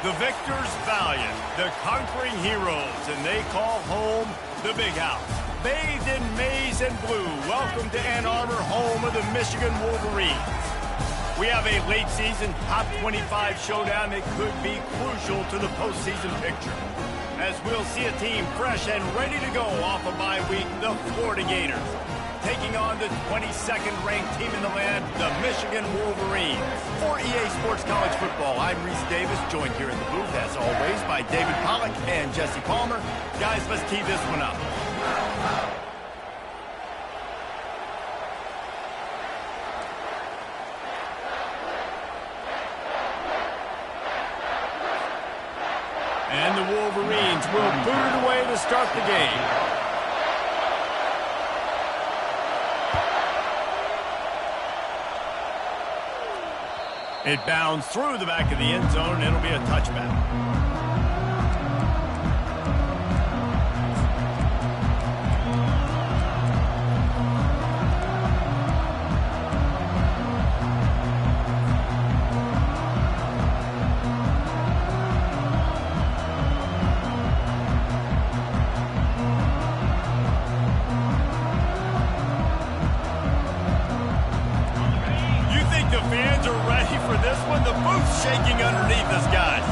The victors valiant, the conquering heroes, and they call home the Big House. Bathed in maize and blue, welcome to Ann Arbor, home of the Michigan Wolverines. We have a late season top 25 showdown that could be crucial to the postseason picture, as we'll see a team fresh and ready to go off a bye week, the Florida Gators, taking on the 22nd ranked team in the land, the Michigan Wolverines. For EA Sports College Football, I'm Reese Davis, joined here in the booth, as always, by David Pollack and Jesse Palmer. Guys, let's tee this one up. And the Wolverines will boot it away to start the game. It bounds through the back of the end zone, and it'll be a touchback. Shaking underneath us, guys.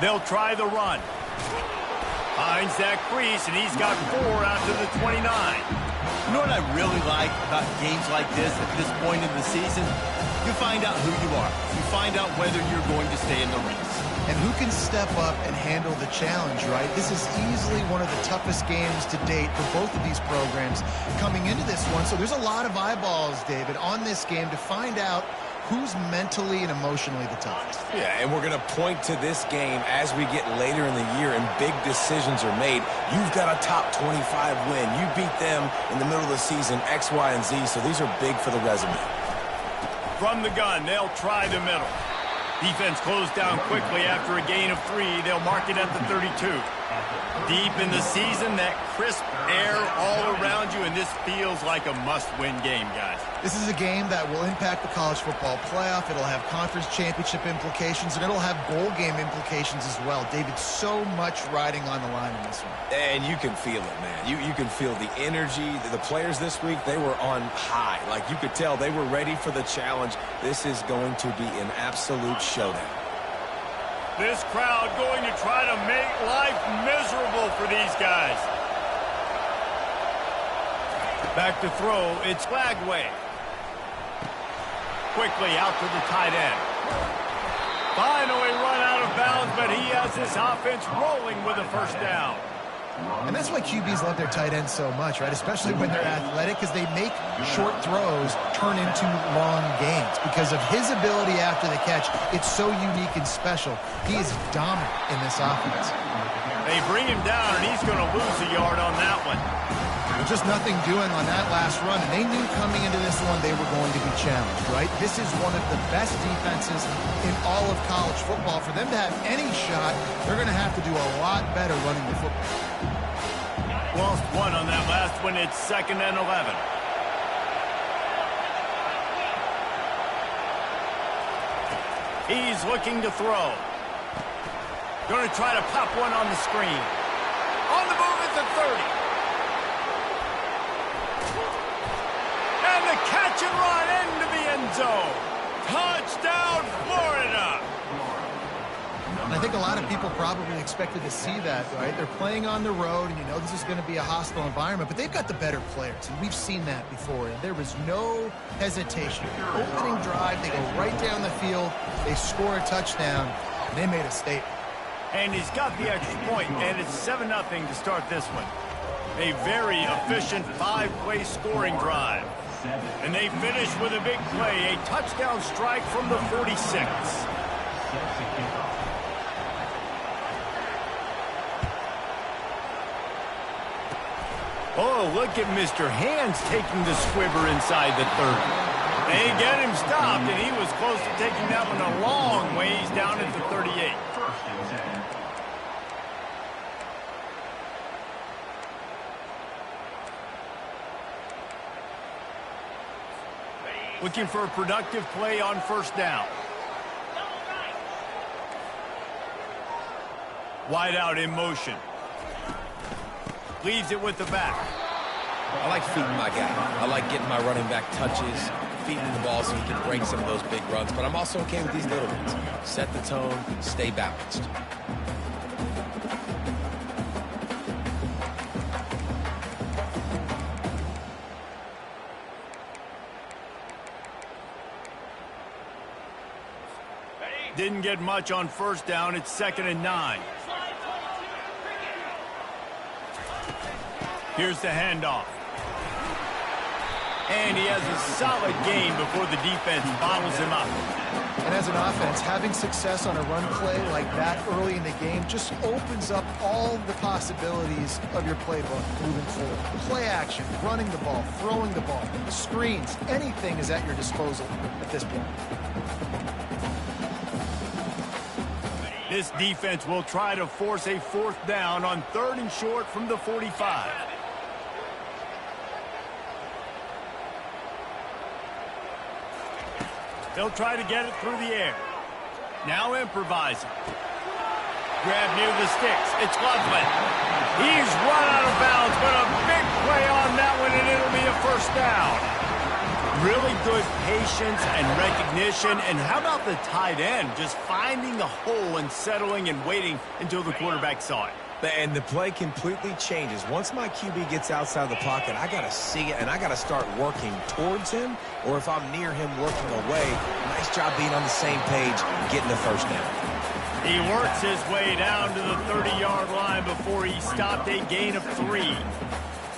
They'll try the run. Finds that crease, and he's got 4 out to the 29. You know what I really like about games like this at this point in the season? You find out who you are. You find out whether you're going to stay in the race. And who can step up and handle the challenge, right? This is easily one of the toughest games to date for both of these programs coming into this one. So there's a lot of eyeballs, David, on this game to find out who's mentally and emotionally the toughest. Yeah, and we're going to point to this game as we get later in the year and big decisions are made. You've got a top 25 win. You beat them in the middle of the season, X, Y, and Z, so these are big for the resume. From the gun, they'll try the middle. Defense closed down quickly after a gain of 3. They'll mark it at the 32. Deep in the season, that crisp air all around you, and this feels like a must-win game, guys. This is a game that will impact the college football playoff. It'll have conference championship implications, and it'll have bowl game implications as well. David, so much riding on the line in this one. And you can feel it, man. You can feel the energy. The players this week, they were on high. Like, you could tell they were ready for the challenge. This is going to be an absolute showdown. This crowd going to try to make life miserable for these guys. Back to throw, it's Flagway. Quickly out to the tight end. Finally run out of bounds, but he has this offense rolling with a first down. And that's why QBs love their tight ends so much, right? Especially when they're athletic, because they make short throws turn into long gains. Because of his ability after the catch, it's so unique and special. He is dominant in this offense. They bring him down, and he's going to lose a yard on that one. There's just nothing doing on that last run, and they knew coming into this one they were going to be challenged, right? This is one of the best defenses in all of college football. For them to have any shot, they're going to have to do a lot better running the football. Lost 1 on that last one. It's 2nd and 11. He's looking to throw. Going to try to pop one on the screen. On the move at the 30. And the catch and run into the end zone. Touchdown, Florida. And I think a lot of people probably expected to see that, right? They're playing on the road, and you know this is going to be a hostile environment, but they've got the better players, and we've seen that before, and there was no hesitation. Opening drive, they go right down the field, they score a touchdown, and they made a statement. And he's got the extra point, and it's 7-0 to start this one. A very efficient 5-play scoring drive. And they finish with a big play, a touchdown strike from the 46. Oh, look at Mr. Hands taking the squibber inside the 30. They get him stopped, and he was close to taking that one a long ways down at the 38. Looking for a productive play on first down. Wide out in motion. Leaves it with the back. I like feeding my guy. I like getting my running back touches, feeding the ball so he can break some of those big runs. But I'm also okay with these little ones. Set the tone, stay balanced. Didn't get much on first down. It's 2nd and 9. Here's the handoff. And he has a solid gain before the defense bottles him up. And as an offense, having success on a run play like that early in the game just opens up all the possibilities of your playbook moving forward. Play action, running the ball, throwing the ball, screens, anything is at your disposal at this point. This defense will try to force a 4th down on 3rd and short from the 45. They'll try to get it through the air. Now improvising. Grab near the sticks. It's Loveland. He's run out of bounds, but a big play on that one, and it'll be a 1st down. Really good patience and recognition. And how about the tight end just finding the hole and settling and waiting until the quarterback saw it? And the play completely changes. Once my QB gets outside the pocket, I got to see it, and I got to start working towards him, or if I'm near him working away, nice job being on the same page, getting the 1st down. He works his way down to the 30-yard line before he stopped a gain of 3.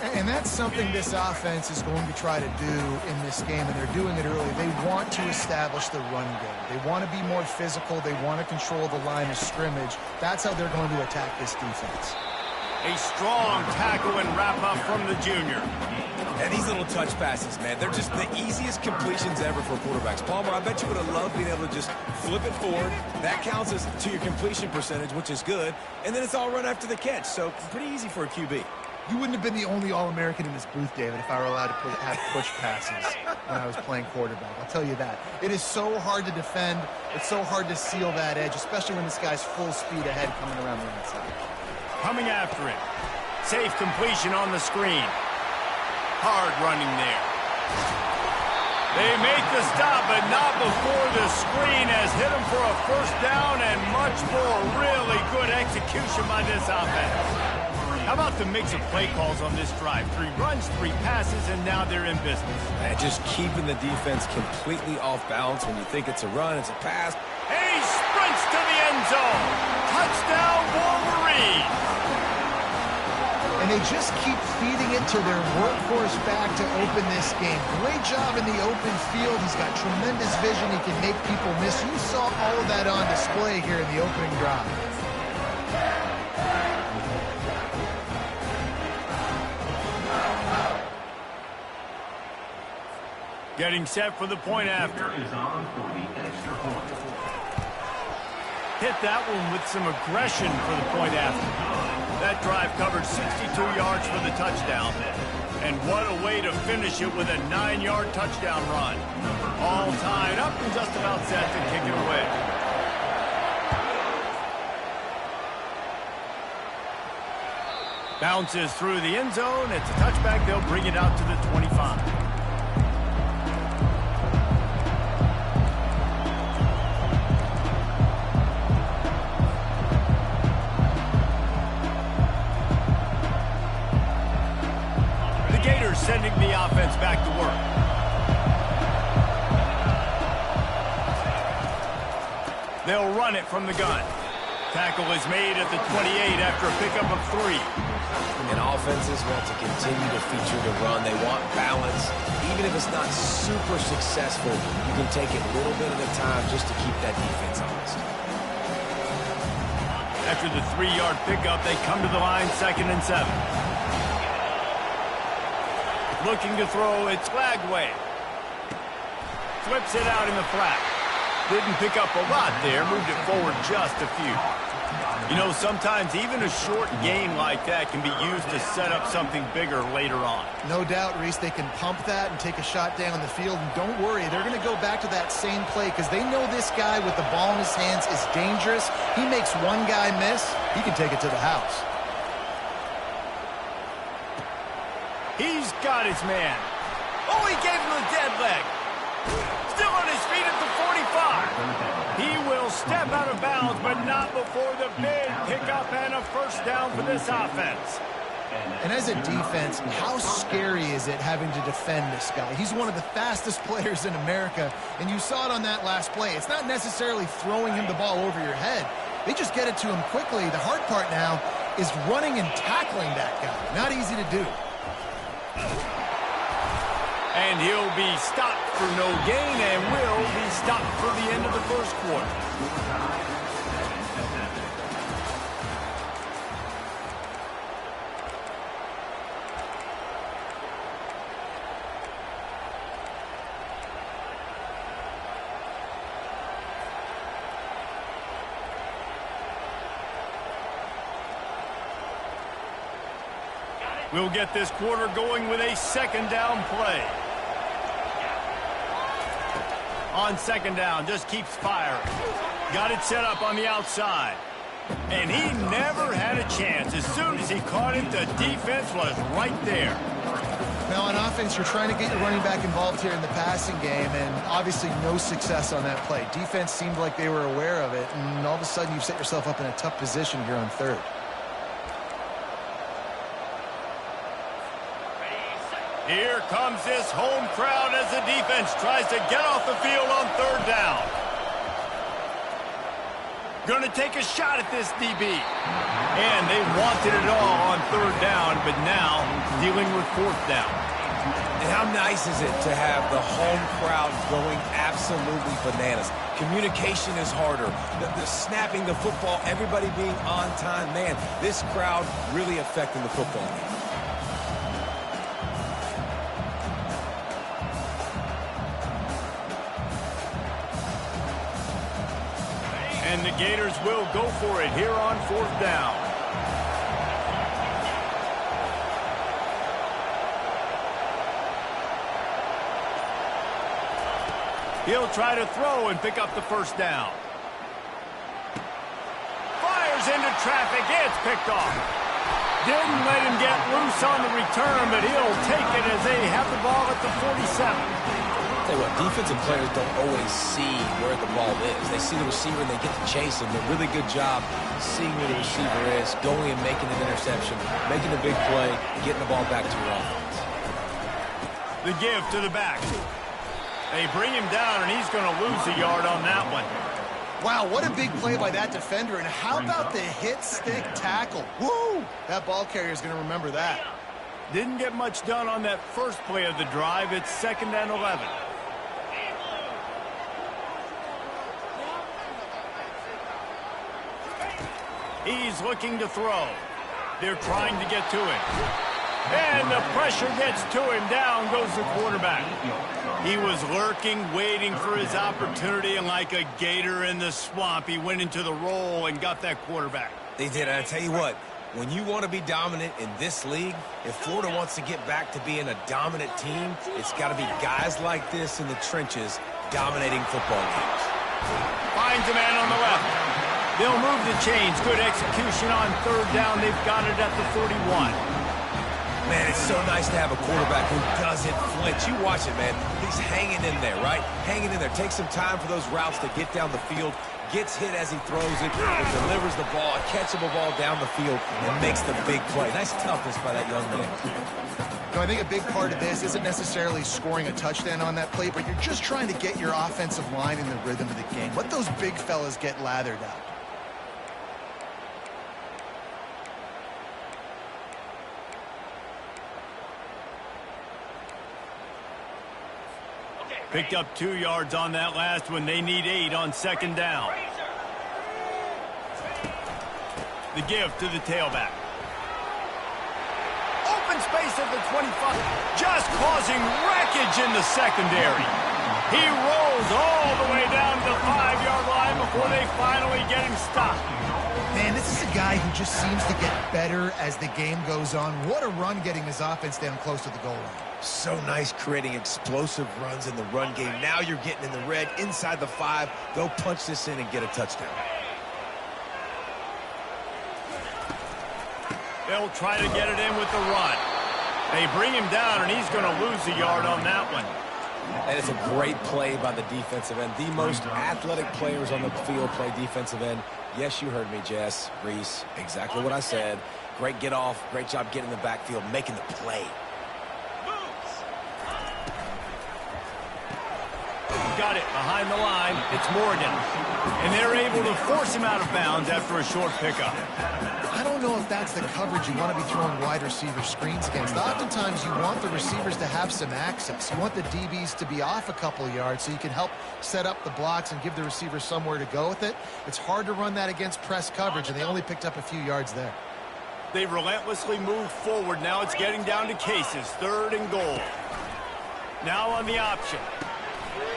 And that's something this offense is going to try to do in this game, and they're doing it early. They want to establish the run game. They want to be more physical. They want to control the line of scrimmage. That's how they're going to attack this defense. A strong tackle and wrap-up from the junior. And these little touch passes, man, they're just the easiest completions ever for quarterbacks. Palmer, I bet you would have loved being able to just flip it forward. That counts as to your completion percentage, which is good. And then it's all run after the catch, so pretty easy for a QB. You wouldn't have been the only All-American in this booth, David, if I were allowed to have push passes when I was playing quarterback. I'll tell you that. It is so hard to defend. It's so hard to seal that edge, especially when this guy's full speed ahead coming around the inside. Coming after him. Safe completion on the screen. Hard running there. They make the stop, but not before the screen has hit him for a 1st down and much more. Really good execution by this offense. How about the mix of play calls on this drive? 3 runs, 3 passes, and now they're in business. And just keeping the defense completely off balance. When you think it's a run, it's a pass. And he sprints to the end zone. Touchdown, Wolverine. And they just keep feeding it to their workhorse back to open this game. Great job in the open field. He's got tremendous vision. He can make people miss. You saw all of that on display here in the opening drive. Getting set for the point after. Hit that one with some aggression for the point after. That drive covered 62 yards for the touchdown. And what a way to finish it with a 9-yard touchdown run. All tied up and just about set to kick it away. Bounces through the end zone. It's a touchback. They'll bring it out to the 25. Sending the offense back to work. They'll run it from the gun. Tackle is made at the 28 after a pickup of 3. And offenses want to continue to feature the run. They want balance. Even if it's not super successful, you can take it a little bit at a time just to keep that defense honest. After the 3-yard pickup, they come to the line 2nd and 7. Looking to throw, it's Lagway. Flips it out in the flat. Didn't pick up a lot there, moved it forward just a few. You know, sometimes even a short game like that can be used to set up something bigger later on. No doubt, Reese, they can pump that and take a shot down the field. And don't worry, they're going to go back to that same play because they know this guy with the ball in his hands is dangerous. He makes one guy miss, he can take it to the house. He's got his man. Oh, he gave him a dead leg. Still on his feet at the 45. He will step out of bounds, but not before the big pickup and a first down for this offense. And as a defense, how scary is it having to defend this guy? He's one of the fastest players in America, and you saw it on that last play. It's not necessarily throwing him the ball over your head. They just get it to him quickly. The hard part now is running and tackling that guy. Not easy to do. And he'll be stopped for no gain and will be stopped for the end of the first quarter. We'll get this quarter going with a second down play. On second down, just keeps firing. Got it set up on the outside. And he never had a chance. As soon as he caught it, the defense was right there. Now, on offense, you're trying to get your running back involved here in the passing game, and obviously no success on that play. Defense seemed like they were aware of it, and all of a sudden you've set yourself up in a tough position here on third. Here comes this home crowd as the defense tries to get off the field on third down. Going to take a shot at this DB. And they wanted it all on third down, but now dealing with fourth down. And how nice is it to have the home crowd going absolutely bananas? Communication is harder. The snapping the football, everybody being on time. Man, this crowd really affecting the football game. And the Gators will go for it here on fourth down. He'll try to throw and pick up the first down. Fires into traffic. It's picked off. Didn't let him get loose on the return, but he'll take it as they have the ball at the 47. Tell you what, defensive players don't always see where the ball is. They see the receiver and they get to chase him. A really good job seeing where the receiver is, going and making an interception, making a big play, getting the ball back to your offense. The give to the back. They bring him down, and he's going to lose a yard on that one. Wow, what a big play by that defender. And how about the hit stick tackle? Woo! That ball carrier is going to remember that. Didn't get much done on that first play of the drive. It's 2nd and 11. He's looking to throw. They're trying to get to him. And the pressure gets to him. Down goes the quarterback. He was lurking, waiting for his opportunity, and like a gator in the swamp, he went into the roll and got that quarterback. They did, and I tell you what, when you want to be dominant in this league, if Florida wants to get back to being a dominant team, it's got to be guys like this in the trenches dominating football games. Finds a man on the left. They'll move the chains. Good execution on third down. They've got it at the 41. Man, it's so nice to have a quarterback who doesn't flinch. You watch it, man. He's hanging in there, right? Hanging in there. Takes some time for those routes to get down the field. Gets hit as he throws it, but delivers the ball, a catchable ball down the field, and makes the big play. Nice toughness by that young man. I think a big part of this isn't necessarily scoring a touchdown on that play, but you're just trying to get your offensive line in the rhythm of the game. Let those big fellas get lathered out. Picked up 2 yards on that last one. They need 8 on second down. The give to the tailback. Open space at the 25. Just causing wreckage in the secondary. He rolls all the way down to the 5-yard line before they finally get him stopped. Man, this is a guy who just seems to get better as the game goes on. What a run getting his offense down close to the goal line. So nice creating explosive runs in the run game. Now you're getting in the red, inside the 5. Go punch this in and get a touchdown. They'll try to get it in with the run. They bring him down, and he's going to lose a yard on that one. That is a great play by the defensive end. The most athletic players on the field play defensive end. Yes, you heard me, Jess, Reese. Exactly what I said. Great get off. Great job getting in the backfield, making the play. Got it behind the line. It's Morgan. And they're able to force him out of bounds after a short pickup. I don't know if that's the coverage you want to be throwing wide receiver screens against. Oftentimes, you want the receivers to have some access. You want the DBs to be off a couple of yards so you can help set up the blocks and give the receivers somewhere to go with it. It's hard to run that against press coverage, and they only picked up a few yards there. They relentlessly move forward. Now it's getting down to Cases. 3rd and goal. Now on the option.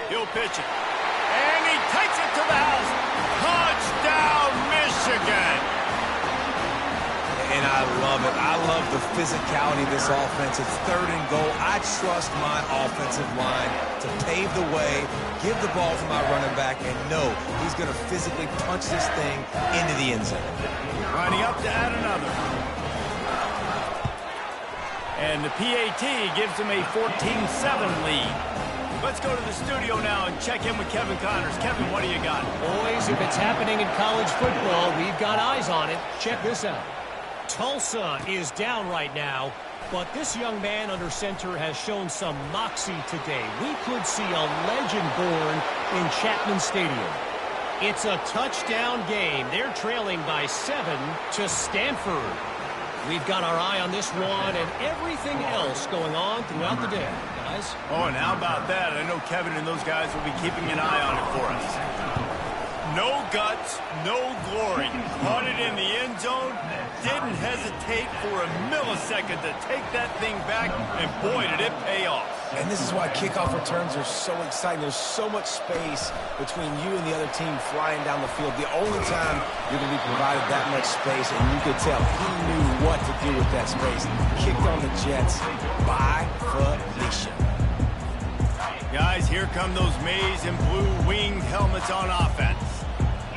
He'll pitch it. And he takes it to the house. Touchdown, Michigan. And I love it. I love the physicality of this offense. It's 3rd and goal. I trust my offensive line to pave the way, give the ball to my running back, and know he's going to physically punch this thing into the end zone. Lining up to add another. And the PAT gives him a 14-7 lead. Let's go to the studio now and check in with Kevin Connors. Kevin, what do you got? Boys, if it's happening in college football, we've got eyes on it. Check this out. Tulsa is down right now, but this young man under center has shown some moxie today. We could see a legend born in Chapman Stadium. It's a touchdown game. They're trailing by 7 to Stanford. We've got our eye on this one and everything else going on throughout the day, guys. Oh, and how about that? I know Kevin and those guys will be keeping an eye on it for us. No guts, no glory. Caught it in the end zone. Didn't hesitate for a millisecond to take that thing back, and boy, did it pay off. And this is why kickoff returns are so exciting. There's so much space between you and the other team flying down the field. The only time you're going to be provided that much space, and you could tell he knew what to do with that space. Kicked on the Jets by Felicia. Guys, here come those maize and blue winged helmets on offense.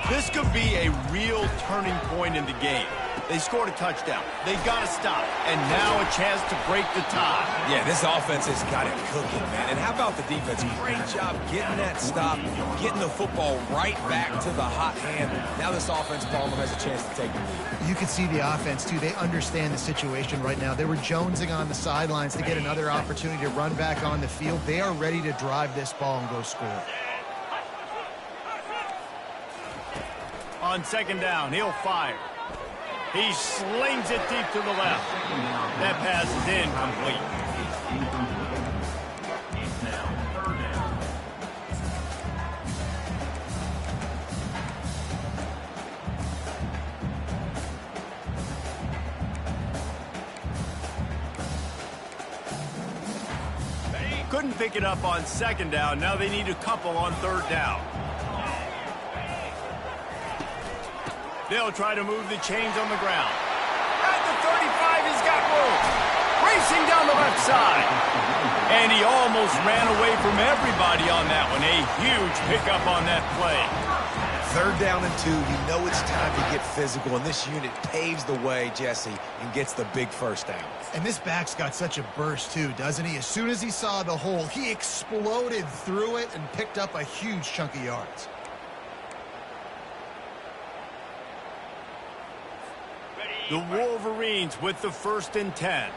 This could be a real turning point in the game. They scored a touchdown. They got to stop. And now a chance to break the tie. Yeah, this offense has got it cooking, man. And how about the defense? Great job getting that stop, getting the football right back to the hot hand. Now this offense, Palmer, has a chance to take the lead. You can see the offense, too. They understand the situation right now. They were jonesing on the sidelines to get another opportunity to run back on the field. They are ready to drive this ball and go score. On 2nd down, he'll fire. He slings it deep to the left. That pass is incomplete. Couldn't pick it up on 2nd down. Now they need a couple on 3rd down. They'll try to move the chains on the ground. At the 35, he's got room. Racing down the left side. And he almost ran away from everybody on that one. A huge pickup on that play. 3rd down and 2. You know it's time to get physical, and this unit paves the way, Jesse, and gets the big 1st down. And this back's got such a burst, too, doesn't he? As soon as he saw the hole, he exploded through it and picked up a huge chunk of yards. The Wolverines with the 1st and 10.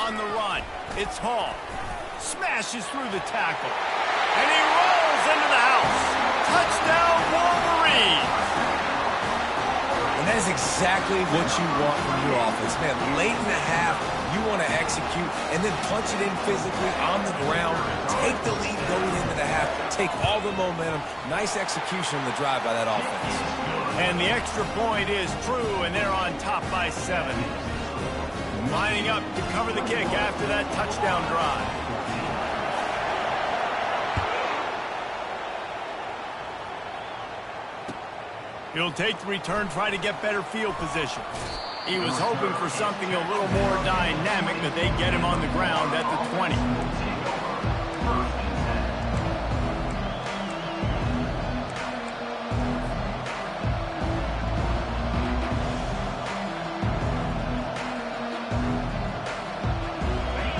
On the run, it's Hall. Smashes through the tackle. And he rolls into the house. Touchdown, Wolverines! And that is exactly what you want from your offense. Man, late in the half, you want to execute and then punch it in physically on the ground. Take the lead going into the half. Take all the momentum. Nice execution on the drive by that offense. And the extra point is true, and they're on top by 7. Lining up to cover the kick after that touchdown drive. He'll take the return, try to get better field position. He was hoping for something a little more dynamic, but they get him on the ground at the 20.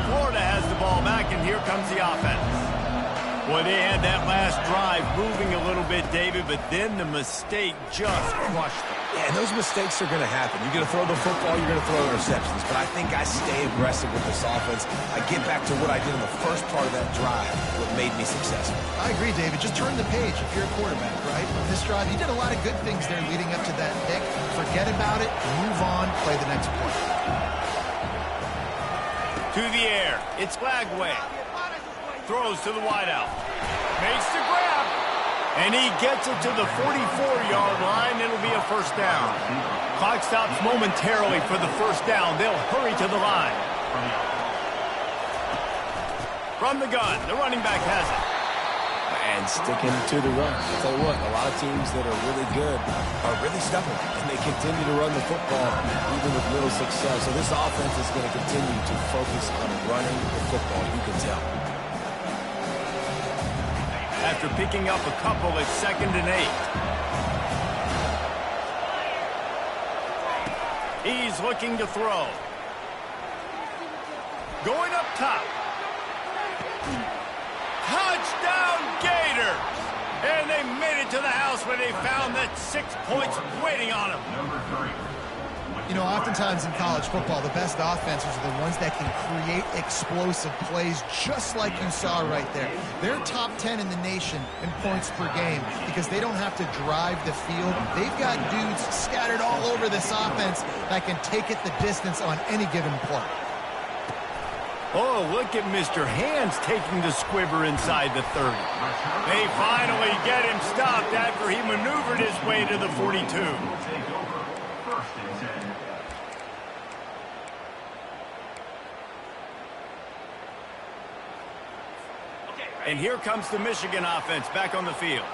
Florida has the ball back, and here comes the offense. Boy, they had that last drive moving a little bit, David, but then the mistake just crushed them. Yeah, and those mistakes are going to happen. You're going to throw the football, you're going to throw interceptions. But I think I stay aggressive with this offense. I get back to what I did in the first part of that drive, what made me successful. I agree, David. Just turn the page if you're a quarterback, right? On this drive, you did a lot of good things there leading up to that pick. Forget about it, move on, play the next play. To the air, it's Lagway. Throws to the wideout. Makes the grab. And he gets it to the 44-yard line. It'll be a first down. Clock stops momentarily for the first down. They'll hurry to the line. From the gun, the running back has it. And sticking to the run. I'll tell you what, a lot of teams that are really good are really stubborn. And they continue to run the football even with little success. So this offense is going to continue to focus on running the football. You can tell. After picking up a couple, it's 2nd and 8. He's looking to throw. Going up top. Touchdown Gators! And they made it to the house where they found that 6 points waiting on them. You know, oftentimes in college football, the best offenses are the ones that can create explosive plays just like you saw right there. They're top 10 in the nation in points per game because they don't have to drive the field. They've got dudes scattered all over this offense that can take it the distance on any given play. Oh, look at Mr. Hands taking the squibber inside the 30. They finally get him stopped after he maneuvered his way to the 42. And here comes the Michigan offense back on the field.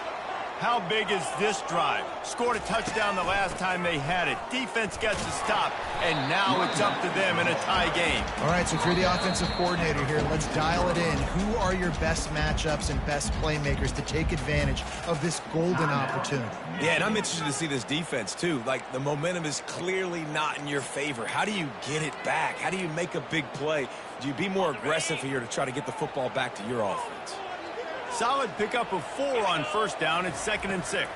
How big is this drive? Scored a touchdown the last time they had it. Defense gets a stop, and now it's up to them in a tie game. All right, so if you're the offensive coordinator here, let's dial it in. Who are your best matchups and best playmakers to take advantage of this golden opportunity? Yeah, and I'm interested to see this defense, too. Like, the momentum is clearly not in your favor. How do you get it back? How do you make a big play? Do you be more aggressive here to try to get the football back to your offense? Solid pickup of 4 on first down. It's 2nd and 6.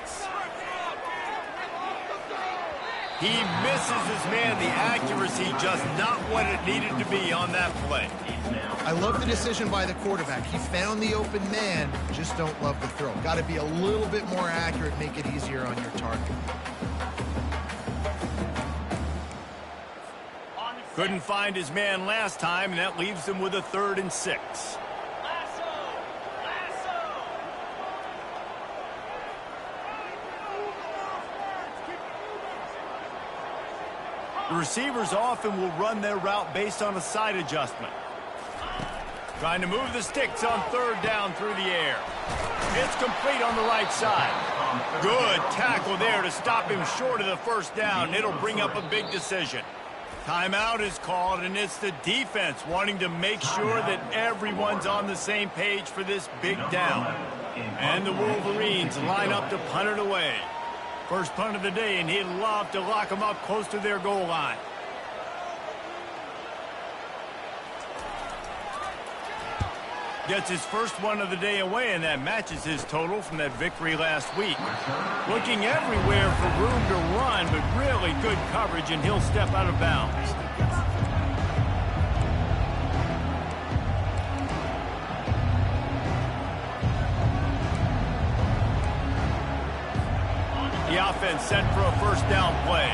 He misses his man. The accuracy just not what it needed to be on that play. I love the decision by the quarterback. He found the open man, just don't love the throw. Got to be a little bit more accurate, make it easier on your target. Couldn't find his man last time, and that leaves him with a 3rd and 6. The receivers often will run their route based on a side adjustment. Trying to move the sticks on 3rd down through the air. It's complete on the right side. Good tackle there to stop him short of the first down. It'll bring up a big decision. Timeout is called, and it's the defense wanting to make sure that everyone's on the same page for this big down. And the Wolverines line up to punt it away. First punt of the day, and he'd love to lock them up close to their goal line. Gets his first one of the day away, and that matches his total from that victory last week. Looking everywhere for room to run, but really good coverage, and he'll step out of bounds. The offense set for a first down play.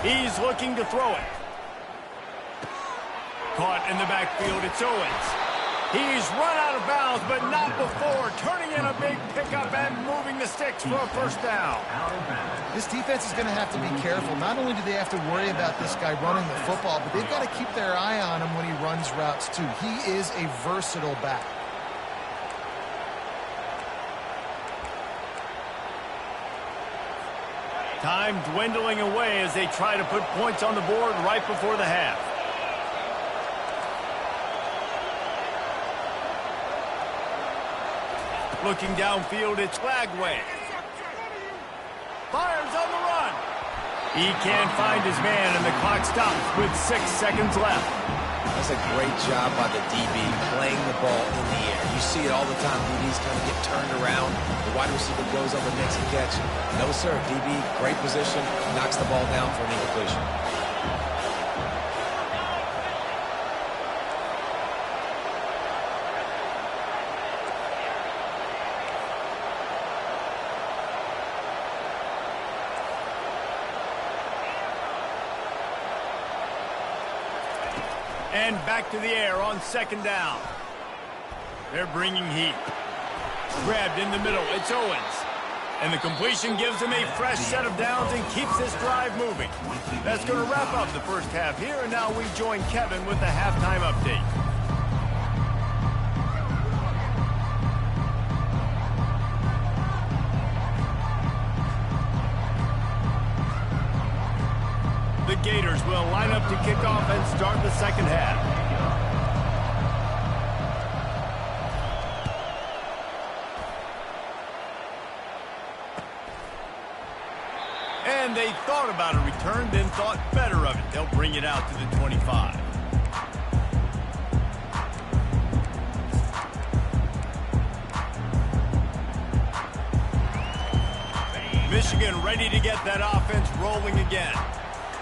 He's looking to throw it. Caught in the backfield, it's Owens. He's run out of bounds, but not before. Turning in a big pickup and moving the sticks for a first down. This defense is going to have to be careful. Not only do they have to worry about this guy running the football, but they've got to keep their eye on him when he runs routes too. He is a versatile back. Time dwindling away as they try to put points on the board right before the half. Looking downfield, it's Lagway. Fires on the run. He can't find his man, and the clock stops with 6 seconds left. That's a great job by the DB playing the ball in the air. You see it all the time. DBs kind of get turned around. The wide receiver goes up and makes a catch. No, sir. DB, great position, knocks the ball down for an incompletion. And back to the air on 2nd down. They're bringing heat. Grabbed in the middle. It's Owens. And the completion gives him a fresh set of downs and keeps this drive moving. That's going to wrap up the first half here. And now we join Kevin with the halftime update. The Gators will line up to kick off and start the second half. And they thought about a return, then thought better of it. They'll bring it out to the 25. Michigan ready to get that offense rolling again.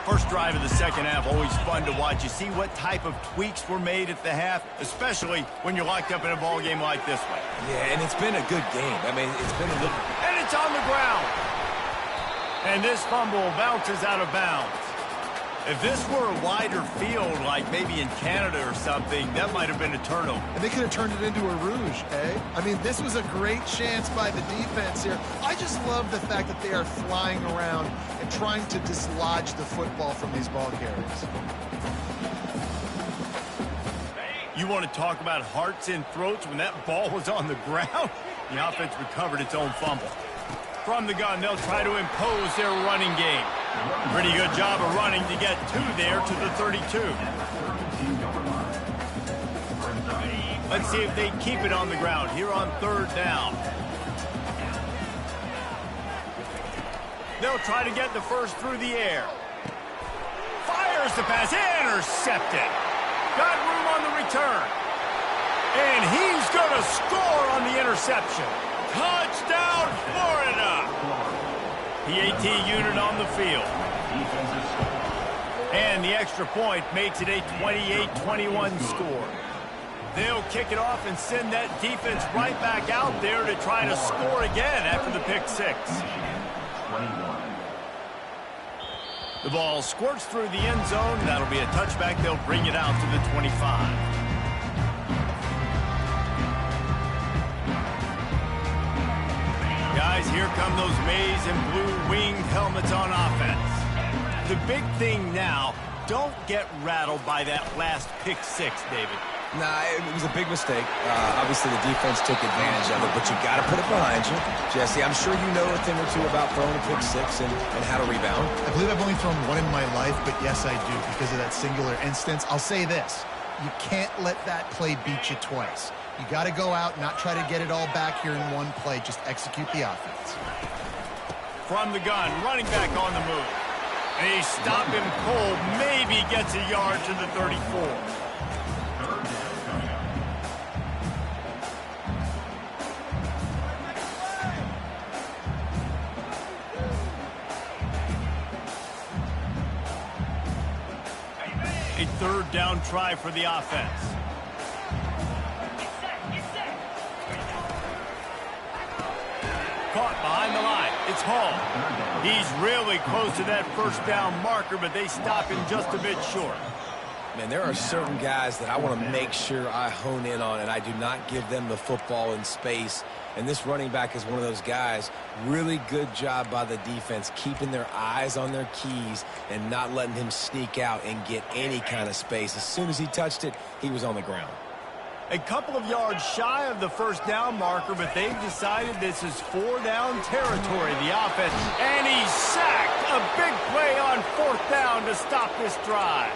First drive of the second half, always fun to watch. You see what type of tweaks were made at the half, especially when you're locked up in a ball game like this one. Yeah, and it's been a good game. I mean, it's been a good... And it's on the ground. And this fumble bounces out of bounds. If this were a wider field, like maybe in Canada or something, that might have been a turnover. And they could have turned it into a rouge, eh? I mean, this was a great chance by the defense here. I just love the fact that they are flying around and trying to dislodge the football from these ball carriers. You want to talk about hearts and throats when that ball was on the ground? The offense recovered its own fumble. From the gun, they'll try to impose their running game. Pretty good job of running to get there to the 32. Let's see if they keep it on the ground here on 3rd down. They'll try to get the first through the air. Fires the pass, intercepted. Got room on the return. And he's going to score on the interception. Touchdown, Florida! PAT unit on the field. And the extra point makes it a 28-21 score. They'll kick it off and send that defense right back out there to try to score again after the pick six. The ball squirts through the end zone. That'll be a touchback. They'll bring it out to the 25. Guys, here come those maize and blue winged helmets on offense. The big thing now, don't get rattled by that last pick six, David. Nah, it was a big mistake. Obviously, the defense took advantage of it, but you got to put it behind you. Jesse, I'm sure you know a thing or two about throwing a pick six and how to rebound. I believe I've only thrown one in my life, but yes, I do because of that singular instance. I'll say this. You can't let that play beat you twice. You got to go out, not try to get it all back here in one play. Just execute the offense. From the gun, running back on the move. And they stop him cold, maybe gets a yard to the 34. A 3rd down try for the offense. Caught behind the line. It's Hall. He's really close to that 1st down marker, but they stop him just a bit short. Man, there are certain guys that I want to make sure I hone in on, and I do not give them the football in space. And this running back is one of those guys. Really good job by the defense, keeping their eyes on their keys and not letting him sneak out and get any kind of space. As soon as he touched it, he was on the ground. A couple of yards shy of the first down marker, but they've decided this is 4-down territory, the offense. And he's sacked. A big play on 4th down to stop this drive.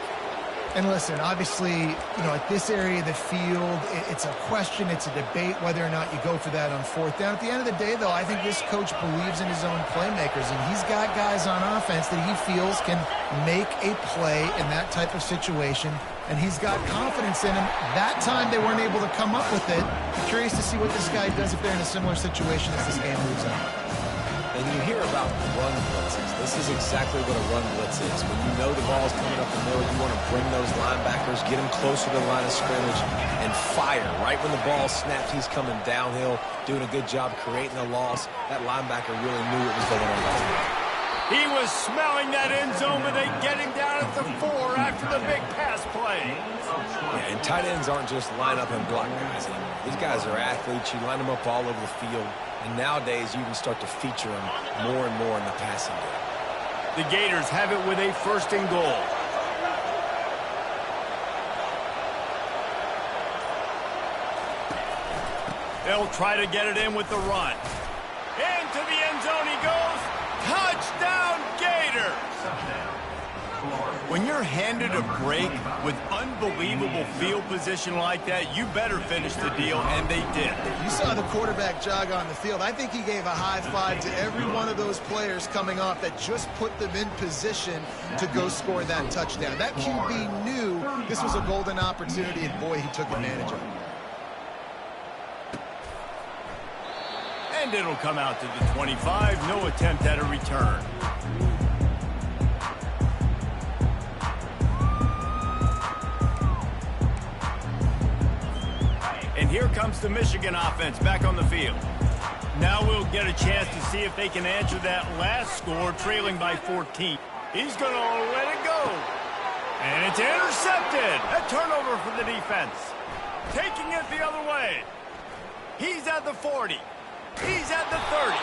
And listen, obviously, at this area of the field, it's a question, it's a debate whether or not you go for that on 4th down. At the end of the day, though, I think this coach believes in his own playmakers, and he's got guys on offense that he feels can make a play in that type of situation, and he's got confidence in him. That time they weren't able to come up with it. I'm curious to see what this guy does if they're in a similar situation as this game moves on. And you hear about run blitzes. This is exactly what a run blitz is. When you know the ball's coming up the middle, you want to bring those linebackers, get them closer to the line of scrimmage, and fire. Right when the ball snaps, he's coming downhill, doing a good job creating a loss. That linebacker really knew what was going on. He was smelling that end zone, but they get him down at the 4 after the big pass play. Yeah, and tight ends aren't just line up and block guys anymore. These guys are athletes. You line them up all over the field. And nowadays, you can start to feature them more and more in the passing game. The Gators have it with a 1st and goal. They'll try to get it in with the run. Into the end zone he goes. Touchdown, Gators! When you're handed a break with unbelievable field position like that, you better finish the deal, and they did. You saw the quarterback jog on the field. I think he gave a high five to every one of those players coming off that just put them in position to go score that touchdown. That QB knew this was a golden opportunity, and boy, he took advantage of it. And it'll come out to the 25. No attempt at a return. And here comes the Michigan offense back on the field. Now we'll get a chance to see if they can answer that last score, trailing by 14. He's going to let it go. And it's intercepted. A turnover for the defense. Taking it the other way. He's at the 40. He's at the 30.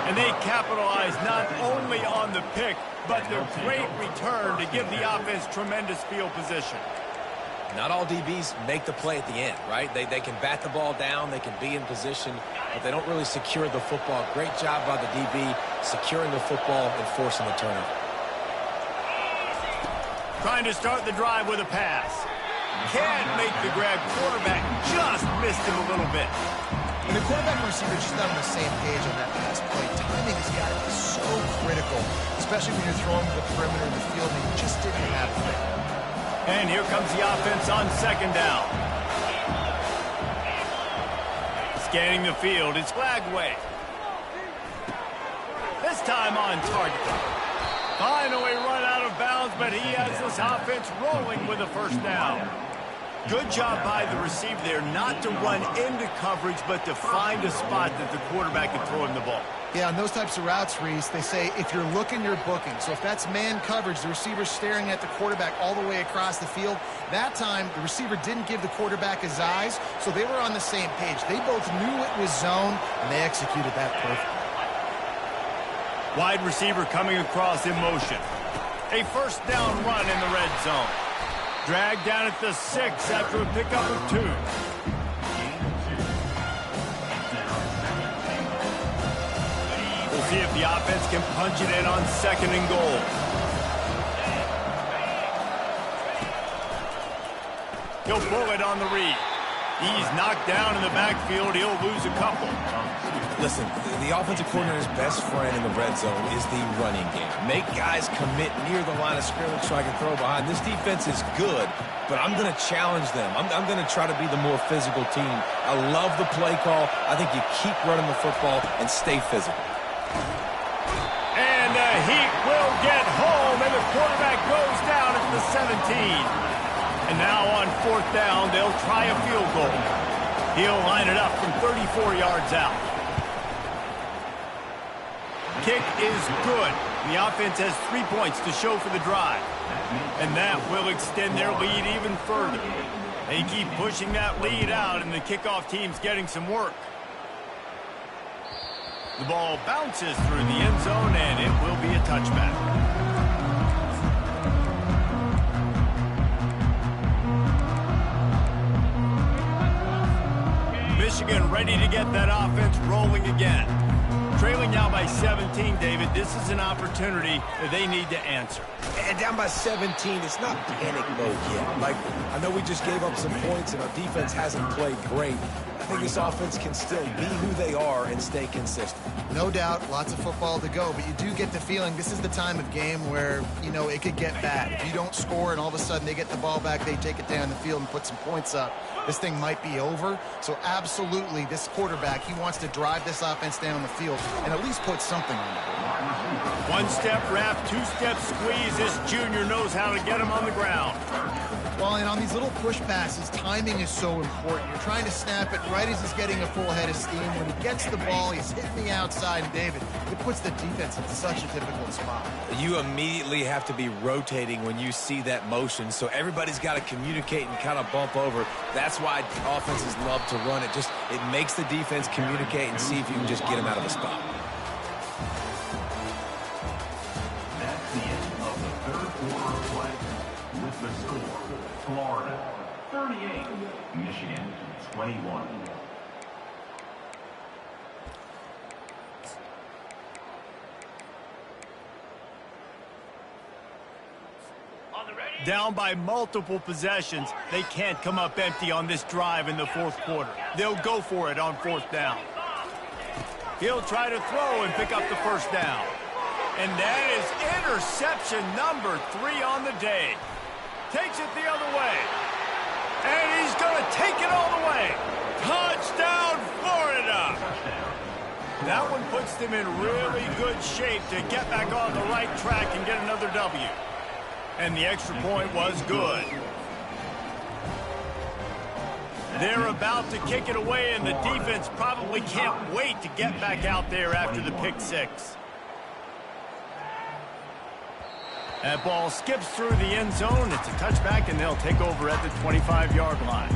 And they capitalize not only on the pick, but the great return to give the offense tremendous field position. Not all DBs make the play at the end, right? They can bat the ball down, they can be in position, but they don't really secure the football. Great job by the DB securing the football and forcing the turnover. Trying to start the drive with a pass. Can't make the grab. Quarterback just missed him a little bit. And the quarterback and receiver just not on the same page on that pass play. Timing has got to be so critical, especially when you're throwing to the perimeter of the field, and you just didn't have it there. And here comes the offense on 2nd down. Scanning the field, it's Flagway. This time on target. Finally run out of bounds, but he has this offense rolling with a 1st down. Good job by the receiver there, not to run into coverage, but to find a spot that the quarterback can throw him the ball. Yeah, on those types of routes, Reese, they say if you're looking, you're booking. So if that's man coverage, the receiver's staring at the quarterback all the way across the field. That time, the receiver didn't give the quarterback his eyes, so they were on the same page. They both knew it was zone, and they executed that perfectly. Wide receiver coming across in motion. A 1st down run in the red zone. Dragged down at the 6 after a pickup of 2. We'll see if the offense can punch it in on 2nd and goal. He'll pull it on the read. He's knocked down in the backfield. He'll lose a couple. Listen, the offensive coordinator's best friend in the red zone is the running game. Make guys commit near the line of scrimmage so I can throw behind. This defense is good, but I'm going to challenge them. I'm going to try to be the more physical team. I love the play call. I think you keep running the football and stay physical. And the Heat will get home, and the quarterback goes down at the 17. And now on 4th down, they'll try a field goal. He'll line it up from 34 yards out. Kick is good. The offense has 3 points to show for the drive. And that will extend their lead even further. They keep pushing that lead out, and the kickoff team's getting some work. The ball bounces through the end zone, and it will be a touchback. Michigan ready to get that offense rolling again. Trailing now by 17, David. This is an opportunity that they need to answer. And down by 17, it's not panic mode yet. Like, I know we just gave up some points and our defense hasn't played great. I think this offense can still be who they are and stay consistent. No doubt, lots of football to go, but you do get the feeling this is the time of game where, you know, it could get bad. If you don't score and all of a sudden they get the ball back, they take it down the field and put some points up, this thing might be over. So absolutely, this quarterback, he wants to drive this offense down the field and at least put something on it. One-step wrap, two-step squeeze. This junior knows how to get him on the ground. Well, and on these little push passes, timing is so important. You're trying to snap it right as he's getting a full head of steam. When he gets the ball, he's hitting the outside, and David, it puts the defense in such a difficult spot. You immediately have to be rotating when you see that motion, so everybody's got to communicate and kind of bump over. That's why offenses love to run it. Just, it makes the defense communicate and see if you can just get them out of a spot. That's the end of the third quarter of play. With the score, Florida 38, Michigan 21. Down by multiple possessions, they can't come up empty on this drive in the fourth quarter. They'll go for it on fourth down. He'll try to throw and pick up the first down. And that is interception number 3 on the day. Takes it the other way. And he's going to take it all the way. Touchdown, Florida! That one puts them in really good shape to get back on the right track and get another W. And the extra point was good. They're about to kick it away, and the defense probably can't wait to get back out there after the pick six. That ball skips through the end zone. It's a touchback, and they'll take over at the 25-yard line.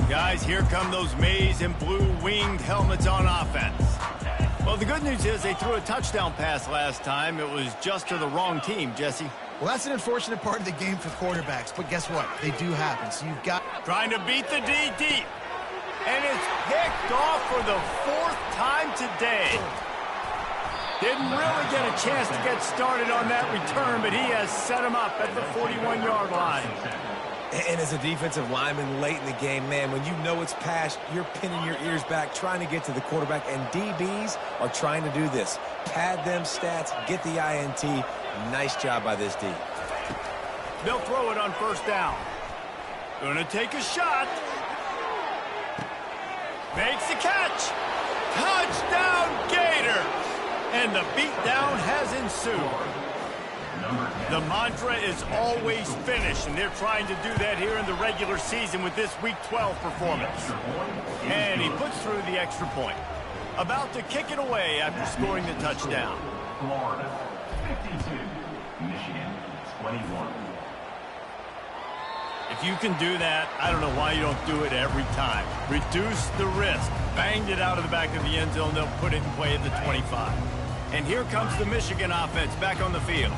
Guys, here come those maize and blue winged helmets on offense. Well, the good news is they threw a touchdown pass last time. It was just to the wrong team, Jesse. Well, that's an unfortunate part of the game for quarterbacks, but guess what? They do happen. So you've got... Trying to beat the D deep. And it's picked off for the 4th time today. Didn't really get a chance to get started on that return, but he has set him up at the 41-yard line. And as a defensive lineman late in the game, man, when you know it's passed, you're pinning your ears back, trying to get to the quarterback, and DBs are trying to do this. Pad them stats, get the INT. Nice job by this D. They'll throw it on first down. Gonna take a shot. Makes the catch. Touchdown, Gator! And the beatdown has ensued. The mantra is always finish, and they're trying to do that here in the regular season with this Week 12 performance. And he puts through the extra point. About to kick it away after scoring the touchdown. Florida 52, Michigan 21. If you can do that, I don't know why you don't do it every time. Reduce the risk. Banged it out of the back of the end zone. They'll put it in play at the 25. And here comes the Michigan offense back on the field.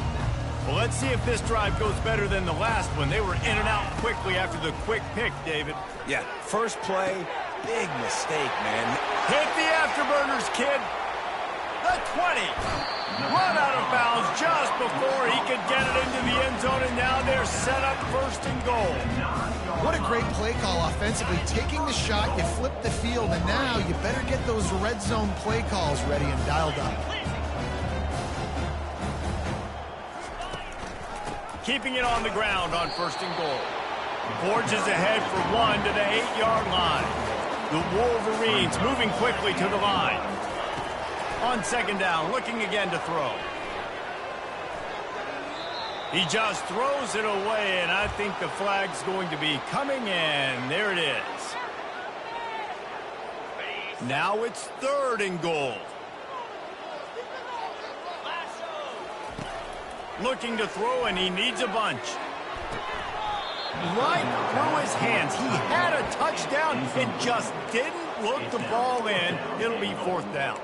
Well, let's see if this drive goes better than the last one. They were in and out quickly after the quick pick, David. Yeah, first play, big mistake, man. Hit the afterburners, kid. The 20. Run out of bounds just before he could get it into the end zone, and now they're set up first and goal. What a great play call offensively. Taking the shot, you flip the field, and now you better get those red zone play calls ready and dialed up. Keeping it on the ground on first and goal. Forges ahead for 1 to the 8-yard line. The Wolverines moving quickly to the line. On second down, looking again to throw. He just throws it away, and I think the flag's going to be coming in. There it is. Now it's 3rd and goal. Looking to throw, and he needs a bunch. Right through his hands. He had a touchdown and just didn't look the ball in. It'll be 4th down.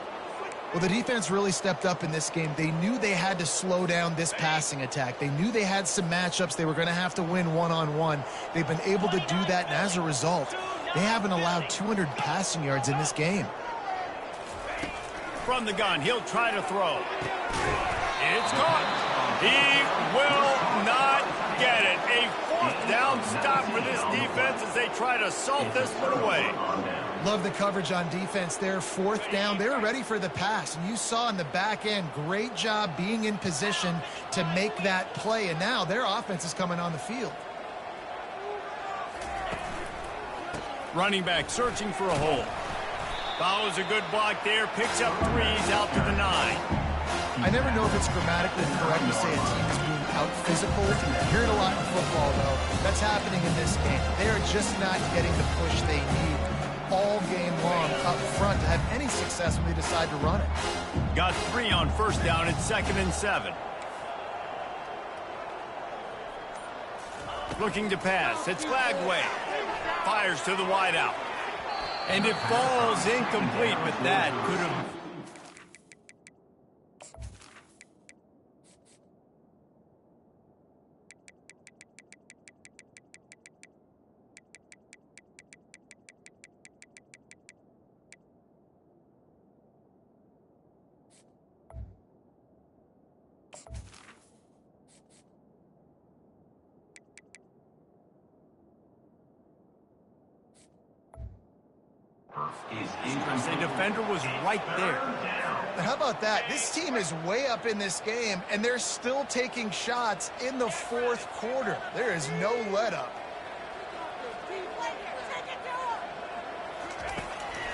Well, the defense really stepped up in this game. They knew they had to slow down this passing attack. They knew they had some matchups they were going to have to win one-on-one. They've been able to do that, and as a result, They haven't allowed 200 passing yards in this game. From the gun, he'll try to throw. It's caught. He will not get it. A fourth down stop for this defense as they try to salt this one away. Love the coverage on defense there. Fourth down. They were ready for the pass. And you saw in the back end, great job being in position to make that play. And now their offense is coming on the field. Running back searching for a hole. Follows a good block there. Picks up 3s out to the 9. I never know if it's grammatically correct to say a team is being out-physical. You hear it a lot in football, though. That's happening in this game. They are just not getting the push they need all game long up front to have any success when they decide to run it. Got 3 on first down. It's 2nd and 7. Looking to pass. It's Glagway. Fires to the wideout. And it falls incomplete, but that could have... The defender was right there. But how about that? This team is way up in this game, and they're still taking shots in the fourth quarter. There is no let-up.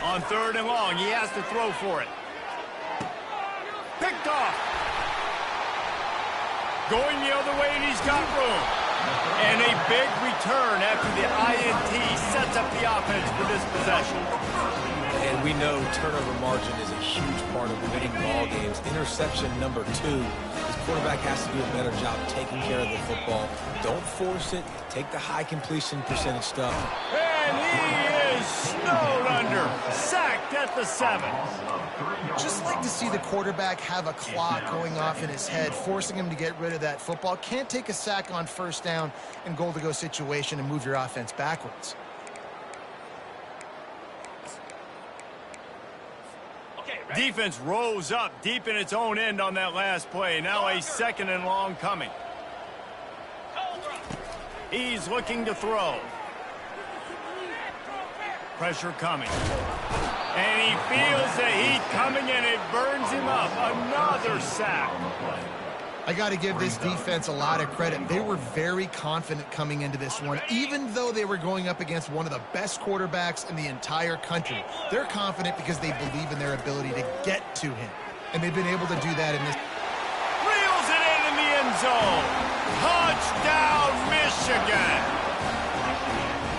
On 3rd and long, he has to throw for it. Picked off. Going the other way, and he's got room. And a big return after the INT sets up the offense for this possession. And we know turnover margin is a huge part of winning ball games. Interception number 2. This quarterback has to do a better job taking care of the football. Don't force it. Take the high completion percentage stuff. And he is snowed under. Sacked at the 7. Just like to see the quarterback have a clock going off in his head, forcing him to get rid of that football. Can't take a sack on first down in goal-to-go situation and move your offense backwards. Defense rose up deep in its own end on that last play. Now a 2nd and long coming. He's looking to throw. Pressure coming. And he feels the heat coming, and it burns him up. Another sack. I got to give this defense a lot of credit. They were very confident coming into this one, even though they were going up against one of the best quarterbacks in the entire country. They're confident because they believe in their ability to get to him, and they've been able to do that in this. Reels it in the end zone. Touchdown, Michigan.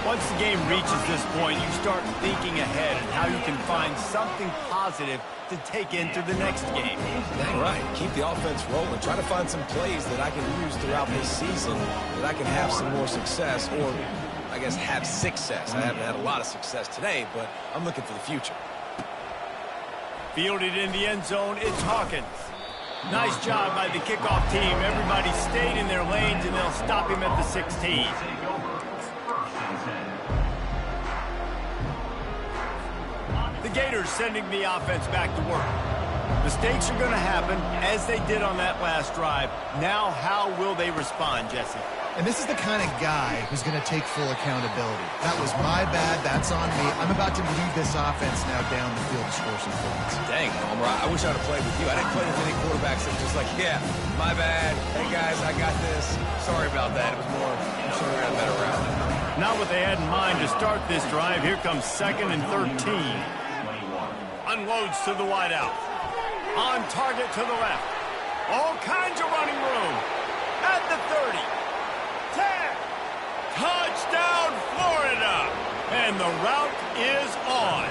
Once the game reaches this point, you start thinking ahead and how you can find something positive to take into the next game. Dang right. Keep the offense rolling. Try to find some plays that I can use throughout this season that I can have some more success, or I guess have success. I haven't had a lot of success today, but I'm looking for the future. Fielded in the end zone, it's Hawkins. Nice job by the kickoff team. Everybody stayed in their lanes, and they'll stop him at the 16. The Gators sending the offense back to work. Mistakes are going to happen, as they did on that last drive. Now, how will they respond, Jesse? And this is the kind of guy who's going to take full accountability. That was my bad. That's on me. I'm about to lead this offense now down the field to score some points. Dang, Homer, I wish I would have played with you. I didn't play with any quarterbacks that were just like, yeah, my bad. Hey, guys, I got this. Sorry about that. It was more, I'm sure we got a better route. Not what they had in mind to start this drive. Here comes 2nd and 13. Unloads to the wideout. On target to the left. All kinds of running room. At the 30. 10. Touchdown, Florida. And the route is on.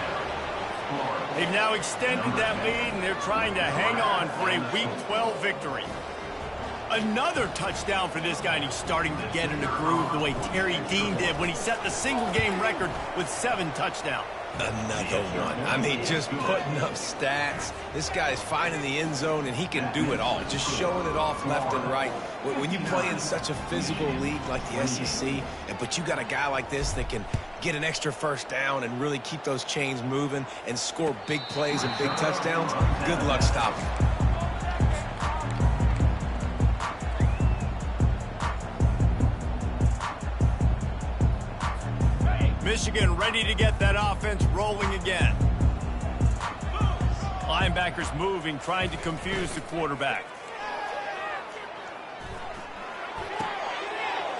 They've now extended that lead, and they're trying to hang on for a Week 12 victory. Another touchdown for this guy, and he's starting to get in a groove the way Terry Dean did when he set the single-game record with 7 touchdowns. Another one. I mean, just putting up stats. This guy's finding the end zone, and he can do it all. Just showing it off left and right. When you play in such a physical league like the SEC, but you got a guy like this that can get an extra first down and really keep those chains moving and score big plays and big touchdowns, good luck stopping him. Michigan ready to get that offense rolling again. Linebackers moving, trying to confuse the quarterback.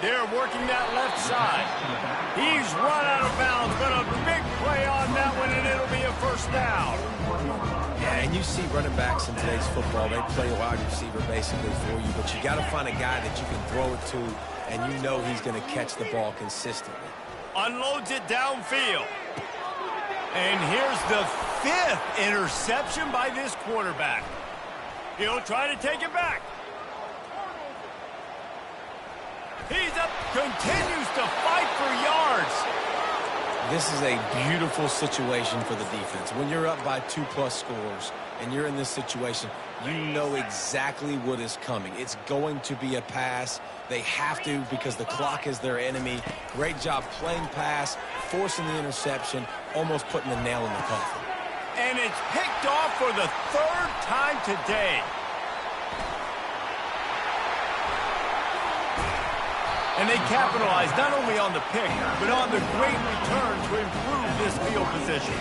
They're working that left side. He's run out of bounds, but a big play on that one, and it'll be a first down. Yeah, and you see running backs in today's football, they play a wide receiver basically for you, but you got to find a guy that you can throw it to, and you know he's going to catch the ball consistently. Unloads it downfield. And here's the 5th interception by this quarterback. He'll try to take it back. He's up, continues to fight for yards. This is a beautiful situation for the defense. When you're up by 2+ scores and you're in this situation, you know exactly what is coming. It's going to be a pass. They have to because the clock is their enemy. Great job playing pass, forcing the interception, almost putting the nail in the coffin. And it's picked off for the 3rd time today. And they capitalize not only on the pick, but on the great return to improve this field position.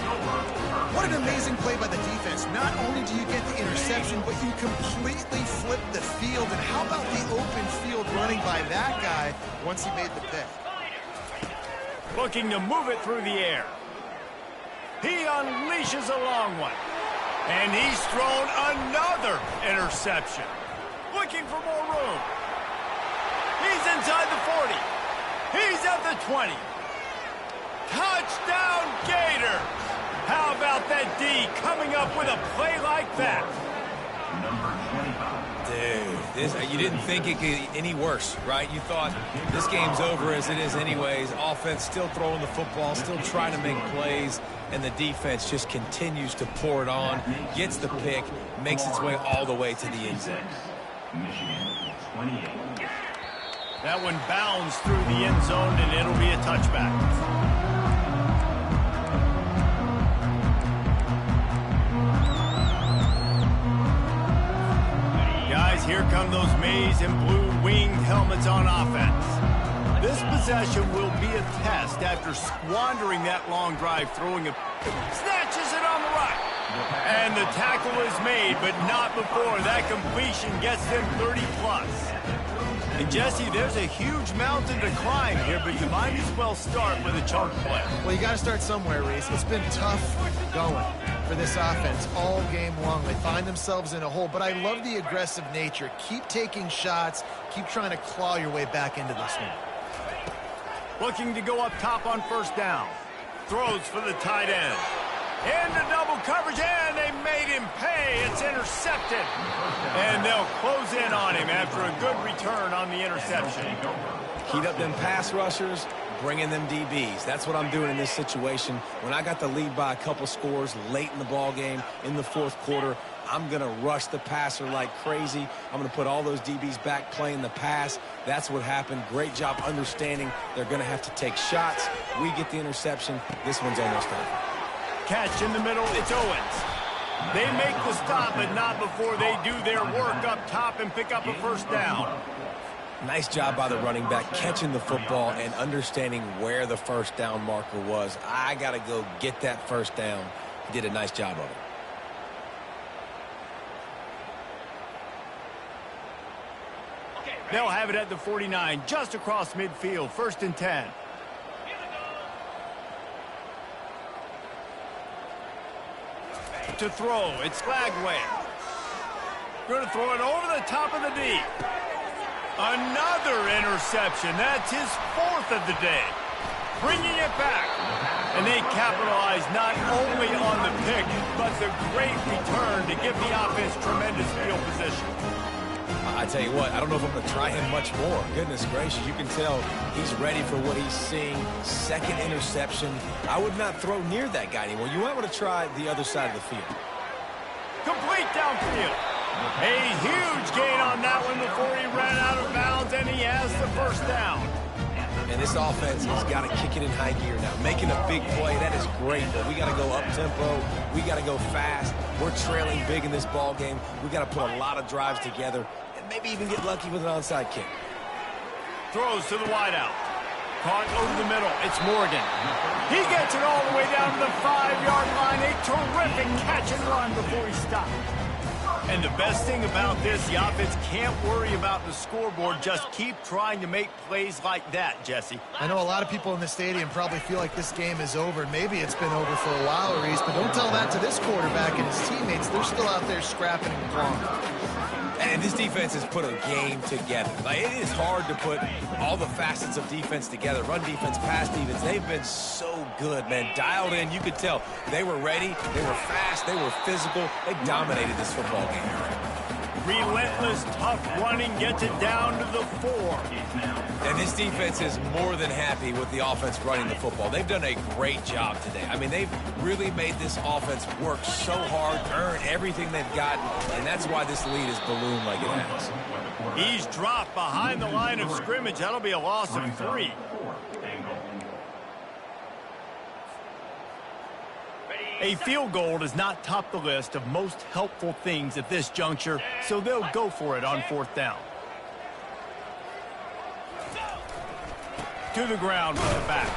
What an amazing play by the defense. Not only do you get the interception, but you completely flip the field. And how about the open field running by that guy once he made the pick? Looking to move it through the air. He unleashes a long one. And he's thrown another interception. Looking for more room. He's inside the 40. He's at the 20. Touchdown, Gators! How about that D coming up with a play like that? Dude, you didn't think it could get any worse, right? You thought this game's over as it is anyways. Offense still throwing the football, still trying to make plays, and the defense just continues to pour it on, gets the pick, makes its way all the way to the end zone. Michigan 28. That one bounds through the end zone, and it'll be a touchback. Guys, here come those maize and blue winged helmets on offense. This possession will be a test after squandering that long drive, throwing a snatches it on the right. And the tackle is made, but not before that completion gets them 30+. And Jesse, there's a huge mountain to climb here, but you might as well start with a chunk play. Well, you got to start somewhere, Reese. It's been tough going for this offense all game long. They find themselves in a hole, but I love the aggressive nature. Keep taking shots. Keep trying to claw your way back into this one. Looking to go up top on first down. Throws for the tight end. Into double coverage, and they made him pay. It's intercepted. And they'll close in on him after a good return on the interception. Heat up them pass rushers, bring in them DBs. That's what I'm doing in this situation. When I got the lead by a couple scores late in the ball game, in the 4th quarter, I'm going to rush the passer like crazy. I'm going to put all those DBs back playing the pass. That's what happened. Great job understanding they're going to have to take shots. We get the interception. This one's almost over. Catch in the middle, it's Owens. They make the stop, but not before they do their work up top and pick up a first down. Nice job by the running back, catching the football and understanding where the first down marker was. I got to go get that first down. He did a nice job of it. They'll have it at the 49, just across midfield, 1st and 10. To throw, it's Flagway. Going to throw it over the top of the D. Another interception. That's his 4th of the day. Bringing it back. And they capitalize not only on the pick, but the great return to give the offense tremendous field position. I tell you what, I don't know if I'm going to try him much more. Goodness gracious, you can tell he's ready for what he's seeing. Second interception. I would not throw near that guy anymore. You might want to try the other side of the field. Complete downfield. A huge gain on that one before he ran out of bounds, and he has the first down. And this offense has got to kick it in high gear now. Making a big play, that is great, but we got to go up-tempo. We got to go fast. We're trailing big in this ball game. We got to put a lot of drives together and maybe even get lucky with an onside kick. Throws to the wideout. Caught over the middle. It's Morgan. He gets it all the way down to the 5-yard line. A terrific catch and run before he stopped. And the best thing about this, the offense can't worry about the scoreboard. Just keep trying to make plays like that, Jesse. I know a lot of people in the stadium probably feel like this game is over. Maybe it's been over for a while, Reese, but don't tell that to this quarterback and his teammates. They're still out there scrapping and clawing. And this defense has put a game together. Like, it is hard to put all the facets of defense together. Run defense, pass defense. They've been so good, man. Dialed in. You could tell they were ready. They were fast. They were physical. They dominated this football game. Relentless, tough running gets it down to the 4. And this defense is more than happy with the offense running the football. They've done a great job today. I mean, they've really made this offense work so hard, earn everything they've got, and that's why this lead is ballooned like it has. He's dropped behind the line of scrimmage. That'll be a loss of 3. A field goal does not top the list of most helpful things at this juncture, so they'll go for it on 4th down. To the ground with the back.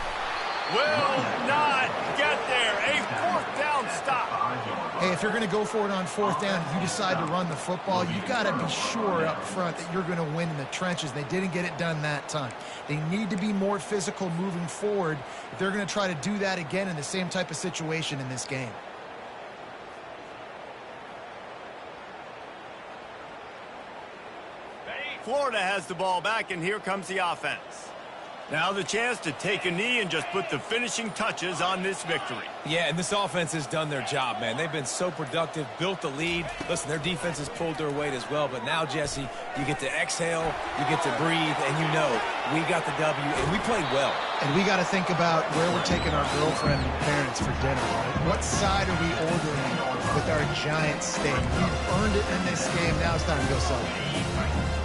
Will not get there. A 4th down stop. Hey, if you're going to go for it on 4th down, you decide to run the football, you got to be sure up front that you're going to win in the trenches. They didn't get it done that time. They need to be more physical moving forward if they're going to try to do that again in the same type of situation in this game. Florida has the ball back, and here comes the offense. Now the chance to take a knee and just put the finishing touches on this victory. Yeah, and this offense has done their job, man. They've been so productive, built the lead. Listen, their defense has pulled their weight as well. But now, Jesse, you get to exhale, you get to breathe, and you know we got the W, and we played well. And we got to think about where we're taking our girlfriend and parents for dinner, right? What side are we ordering with our giant steak? We've earned it in this game. Now it's time to go celebrate.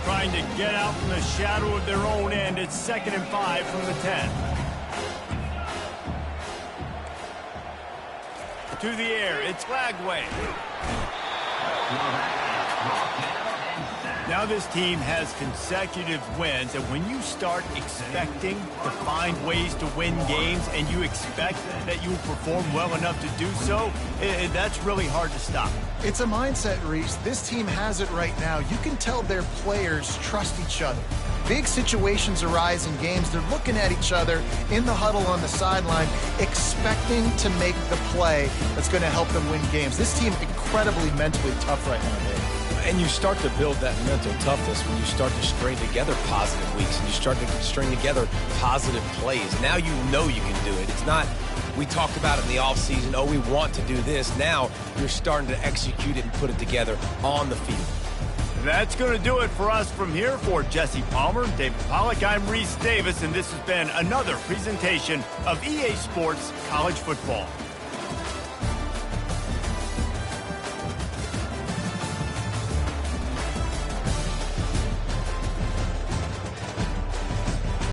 Trying to get out from the shadow of their own end. It's 2nd and 5 from the 10. To the air, it's Flagway. Now this team has consecutive wins, and when you start expecting to find ways to win games and you expect that you will perform well enough to do so, that's really hard to stop. It's a mindset, Reese. This team has it right now. You can tell their players trust each other. Big situations arise in games. They're looking at each other in the huddle on the sideline, expecting to make the play that's going to help them win games. This team incredibly mentally tough right now, Dave. And you start to build that mental toughness when you start to string together positive weeks and you start to string together positive plays. Now you know you can do it. It's not, we talked about it in the offseason, oh, we want to do this. Now you're starting to execute it and put it together on the field. That's going to do it for us from here. For Jesse Palmer, David Pollack, I'm Reese Davis, and this has been another presentation of EA Sports College Football.